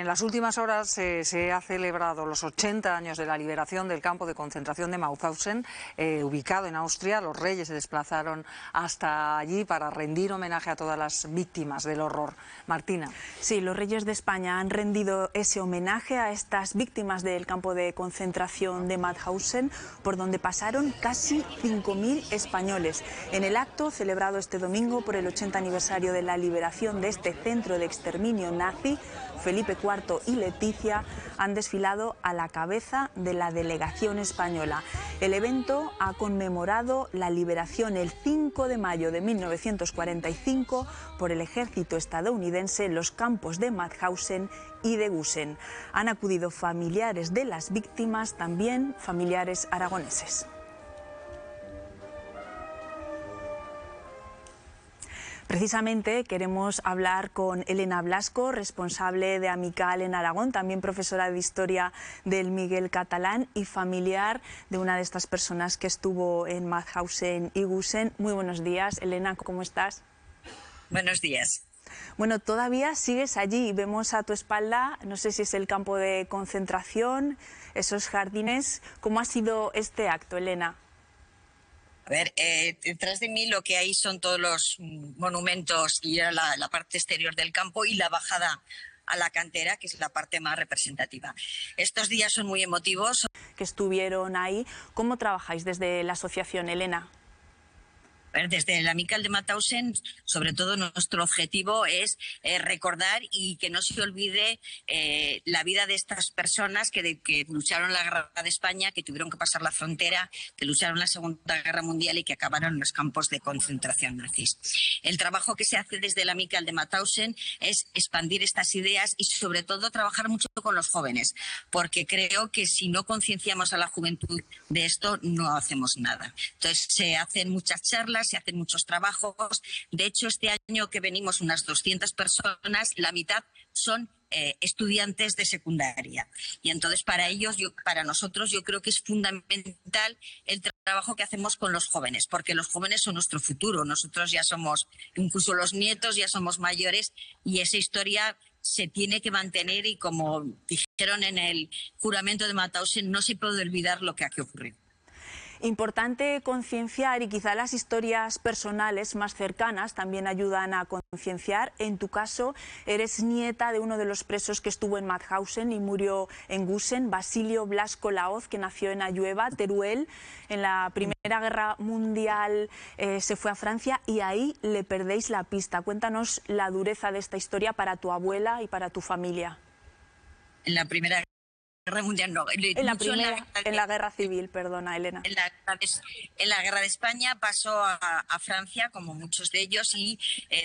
En las últimas horas se ha celebrado los 80 años de la liberación del campo de concentración de Mauthausen, ubicado en Austria. Los reyes se desplazaron hasta allí para rendir homenaje a todas las víctimas del horror. Martina. Sí, los reyes de España han rendido ese homenaje a estas víctimas del campo de concentración de Mauthausen, por donde pasaron casi 5.000 españoles. En el acto celebrado este domingo por el 80 aniversario de la liberación de este centro de exterminio nazi, Felipe IV y Leticia han desfilado a la cabeza de la delegación española. El evento ha conmemorado la liberación el 5 de mayo de 1945 por el ejército estadounidense en los campos de Mauthausen y de Gusen. Han acudido familiares de las víctimas, también familiares aragoneses. Precisamente queremos hablar con Elena Blasco, responsable de Amical en Aragón, también profesora de Historia del Miguel Catalán y familiar de una de estas personas que estuvo en Mauthausen y Gusen. Muy buenos días, Elena, ¿cómo estás? Buenos días. Bueno, todavía sigues allí, vemos a tu espalda, no sé si es el campo de concentración, esos jardines. ¿Cómo ha sido este acto, Elena? A ver, detrás de mí lo que hay son todos los monumentos y la parte exterior del campo y la bajada a la cantera, que es la parte más representativa. Estos días son muy emotivos. Que estuvieron ahí. ¿Cómo trabajáis desde la asociación, Elena? Desde el Amical de Mauthausen, sobre todo nuestro objetivo es recordar y que no se olvide la vida de estas personas que lucharon la guerra de España, que tuvieron que pasar la frontera, que lucharon la Segunda Guerra Mundial y que acabaron en los campos de concentración nazis. El trabajo que se hace desde el Amical de Mauthausen es expandir estas ideas y sobre todo trabajar mucho con los jóvenes, porque creo que si no concienciamos a la juventud de esto no hacemos nada. Entonces se hacen muchas charlas, se hacen muchos trabajos. De hecho, este año que venimos unas 200 personas, la mitad son estudiantes de secundaria. Y entonces para ellos, para nosotros, yo creo que es fundamental el trabajo que hacemos con los jóvenes, porque los jóvenes son nuestro futuro. Nosotros ya somos, incluso los nietos ya somos mayores y esa historia se tiene que mantener y, como dijeron en el juramento de Mauthausen, no se puede olvidar lo que aquí ocurrió. Importante concienciar, y quizá las historias personales más cercanas también ayudan a concienciar. En tu caso, eres nieta de uno de los presos que estuvo en Mauthausen y murió en Gusen, Basilio Blasco Lahoz, que nació en Ayueva, Teruel. En la Primera Guerra Mundial se fue a Francia y ahí le perdéis la pista. Cuéntanos la dureza de esta historia para tu abuela y para tu familia. En la Primera Guerra Mundial no. En la Guerra Civil, perdona, Elena. En la Guerra de España pasó a Francia, como muchos de ellos, y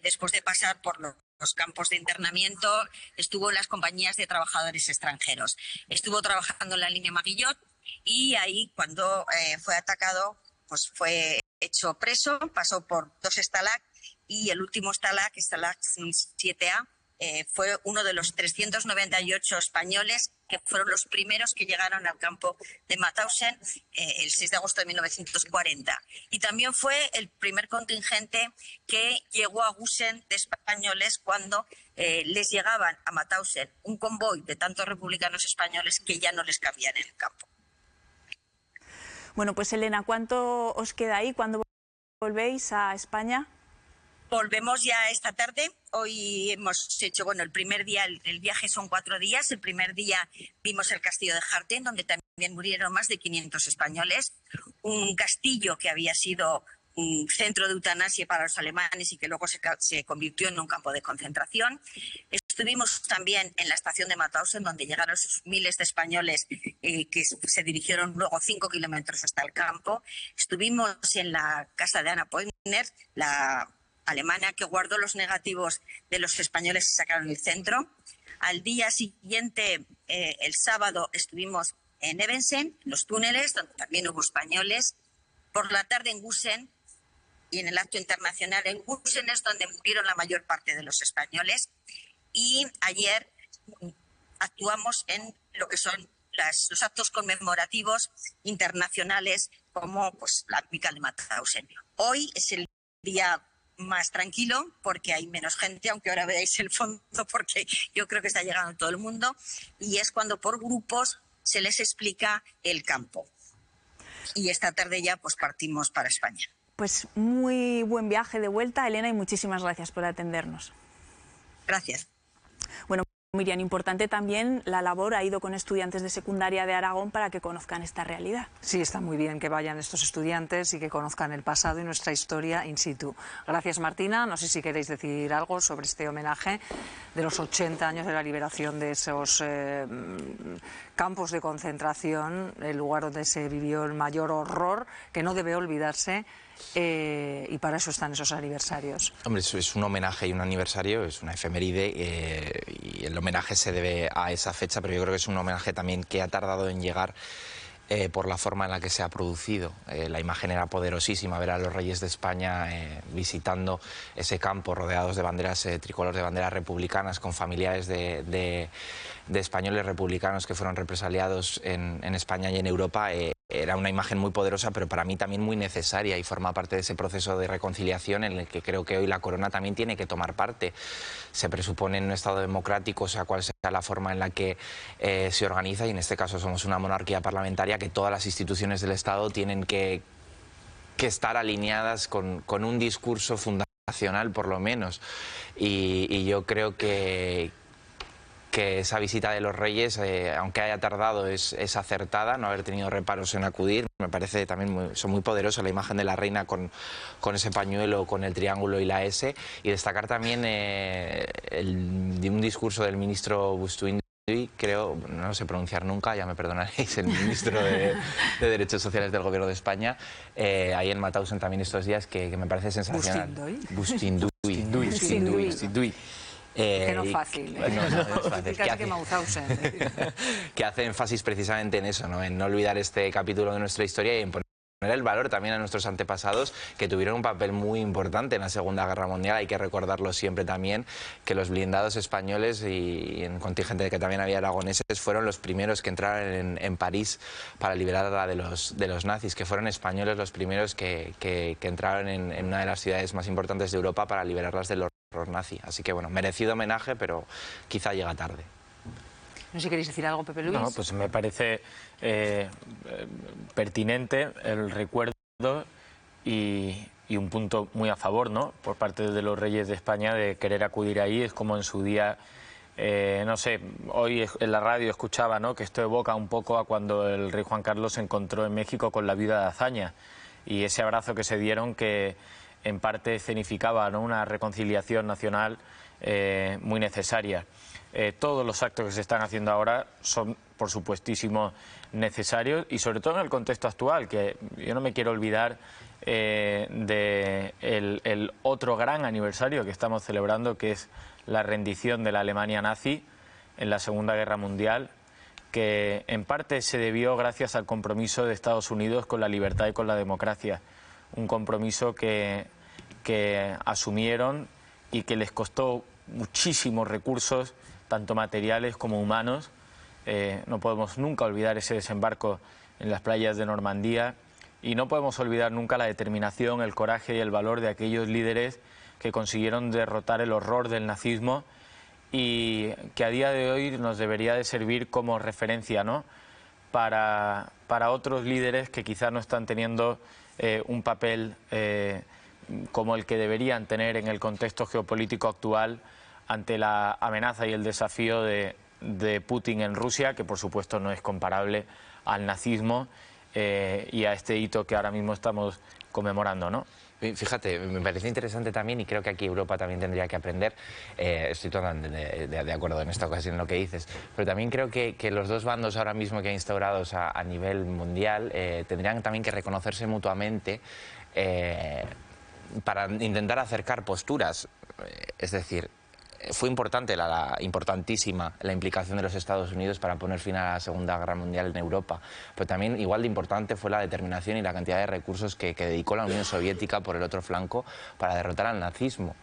después de pasar por los campos de internamiento estuvo en las compañías de trabajadores extranjeros. Estuvo trabajando en la línea Maguillot y ahí, cuando fue atacado, pues fue hecho preso, pasó por 2 Stalag y el último Stalag, Stalag 7A, fue uno de los 398 españoles que fueron los primeros que llegaron al campo de Mauthausen el 6 de agosto de 1940. Y también fue el primer contingente que llegó a Gusen de españoles cuando les llegaban a Mauthausen un convoy de tantos republicanos españoles que ya no les cabían en el campo. Bueno, pues Elena, ¿cuánto os queda ahí? ¿Cuándo volvéis a España? Volvemos ya esta tarde. Hoy hemos hecho, bueno, el primer día, el viaje son 4 días. El primer día vimos el castillo de Harten, donde también murieron más de 500 españoles. Un castillo que había sido un centro de eutanasia para los alemanes y que luego se convirtió en un campo de concentración. Estuvimos también en la estación de Mauthausen, donde llegaron sus miles de españoles que se dirigieron luego 5 kilómetros hasta el campo. Estuvimos en la casa de Anna Pointner, la alemana que guardó los negativos de los españoles que sacaron el centro. Al día siguiente, el sábado, estuvimos en Evensen, en los túneles, donde también hubo españoles. Por la tarde en Gusen y en el acto internacional en Gusen es donde murieron la mayor parte de los españoles. Y ayer actuamos en lo que son los actos conmemorativos internacionales como pues, la Amical de Mauthausen. Hoy es el día más tranquilo porque hay menos gente, aunque ahora veáis el fondo porque yo creo que está llegando todo el mundo, y es cuando por grupos se les explica el campo. Y esta tarde ya pues partimos para España. Pues muy buen viaje de vuelta, Elena, y muchísimas gracias por atendernos. Gracias. Bueno, Miriam, importante también la labor, ha ido con estudiantes de secundaria de Aragón para que conozcan esta realidad. Sí, está muy bien que vayan estos estudiantes y que conozcan el pasado y nuestra historia in situ. Gracias, Martina. No sé si queréis decir algo sobre este homenaje de los 80 años de la liberación de esos campos de concentración, el lugar donde se vivió el mayor horror, que no debe olvidarse. Y para eso están esos aniversarios. Hombre, es un homenaje y un aniversario, es una efeméride y el homenaje se debe a esa fecha, pero yo creo que es un homenaje también que ha tardado en llegar por la forma en la que se ha producido. La imagen era poderosísima, ver a los reyes de España visitando ese campo rodeados de banderas tricolores, de banderas republicanas, con familiares de españoles republicanos que fueron represaliados en España y en Europa. Era una imagen muy poderosa, pero para mí también muy necesaria y forma parte de ese proceso de reconciliación en el que creo que hoy la corona también tiene que tomar parte. Se presupone en un Estado democrático, sea cual sea la forma en la que se organiza, y en este caso somos una monarquía parlamentaria, que todas las instituciones del Estado tienen que estar alineadas con un discurso fundacional, por lo menos. Y yo creo que esa visita de los reyes, aunque haya tardado, es acertada, no haber tenido reparos en acudir. Me parece también son muy poderosas la imagen de la reina con ese pañuelo, con el triángulo y la S, y destacar también un discurso del ministro Bustuin, creo, no sé pronunciar nunca, ya me perdonaréis, el ministro de Derechos Sociales del Gobierno de España, ahí en Mauthausen también estos días, que me parece sensacional. Bustinduy. Que no es fácil. No es fácil. Casi que Mauthausen. Que hace énfasis precisamente en eso, ¿no? En no olvidar este capítulo de nuestra historia y en poner el valor también a nuestros antepasados, que tuvieron un papel muy importante en la Segunda Guerra Mundial. Hay que recordarlo siempre también, que los blindados españoles y en contingente de que también había aragoneses fueron los primeros que entraron en París para liberarla de los nazis, que fueron españoles los primeros que entraron en una de las ciudades más importantes de Europa para liberarlas del horror nazi. Así que bueno, merecido homenaje, pero quizá llega tarde. No sé si queréis decir algo, Pepe Luis. No, pues me parece pertinente el recuerdo y un punto muy a favor, ¿no?, por parte de los reyes de España de querer acudir ahí. Es como en su día, no sé, hoy en la radio escuchaba, ¿no?, que esto evoca un poco a cuando el rey Juan Carlos se encontró en México con la viuda de Azaña y ese abrazo que se dieron, que en parte escenificaba, ¿no?, una reconciliación nacional muy necesaria. Todos los actos que se están haciendo ahora son, por supuestísimo, necesarios, y sobre todo en el contexto actual, que yo no me quiero olvidar de el otro gran aniversario que estamos celebrando, que es la rendición de la Alemania nazi en la Segunda Guerra Mundial, que en parte se debió gracias al compromiso de Estados Unidos con la libertad y con la democracia, un compromiso que asumieron y que les costó muchísimos recursos, tanto materiales como humanos. No podemos nunca olvidar ese desembarco en las playas de Normandía, y no podemos olvidar nunca la determinación, el coraje y el valor de aquellos líderes que consiguieron derrotar el horror del nazismo, y que a día de hoy nos debería de servir como referencia, ¿no?, para otros líderes que quizás no están teniendo un papel como el que deberían tener en el contexto geopolítico actual, ante la amenaza y el desafío de Putin en Rusia, que por supuesto no es comparable al nazismo y a este hito que ahora mismo estamos conmemorando, ¿no? Fíjate, me parece interesante también, y creo que aquí Europa también tendría que aprender, estoy totalmente de acuerdo en esta ocasión en lo que dices, pero también creo que los dos bandos ahora mismo que hay instaurados a nivel mundial tendrían también que reconocerse mutuamente para intentar acercar posturas. Es decir, fue importantísima la implicación de los Estados Unidos para poner fin a la Segunda Guerra Mundial en Europa, pero también igual de importante fue la determinación y la cantidad de recursos que dedicó la Unión Soviética por el otro flanco para derrotar al nazismo.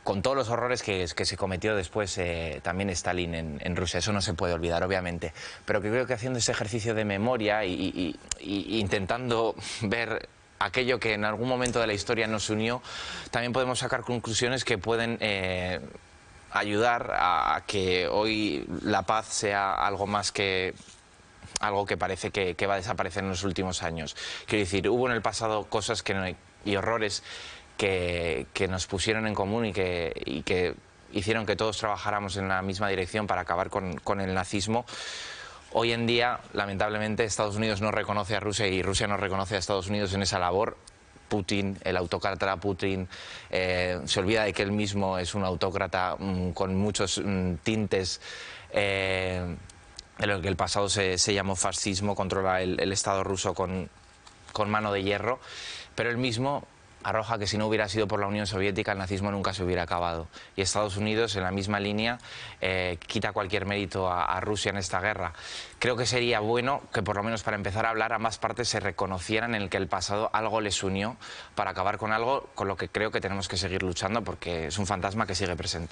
Con todos los horrores que se cometió después también Stalin en Rusia, eso no se puede olvidar, obviamente, pero que creo que haciendo ese ejercicio de memoria y intentando ver aquello que en algún momento de la historia nos unió, también podemos sacar conclusiones que pueden ayudar a que hoy la paz sea algo más que algo que parece que va a desaparecer en los últimos años. Quiero decir, hubo en el pasado cosas y horrores que nos pusieron en común y que hicieron que todos trabajáramos en la misma dirección para acabar con el nazismo. Hoy en día, lamentablemente, Estados Unidos no reconoce a Rusia y Rusia no reconoce a Estados Unidos en esa labor. Putin, el autócrata Putin, se olvida de que él mismo es un autócrata con muchos tintes de lo que el pasado se llamó fascismo, controla el Estado ruso con mano de hierro, pero él mismo arroja que si no hubiera sido por la Unión Soviética el nazismo nunca se hubiera acabado. Y Estados Unidos, en la misma línea, quita cualquier mérito a Rusia en esta guerra. Creo que sería bueno que, por lo menos para empezar a hablar, ambas partes se reconocieran en el que el pasado algo les unió para acabar con algo con lo que creo que tenemos que seguir luchando, porque es un fantasma que sigue presente.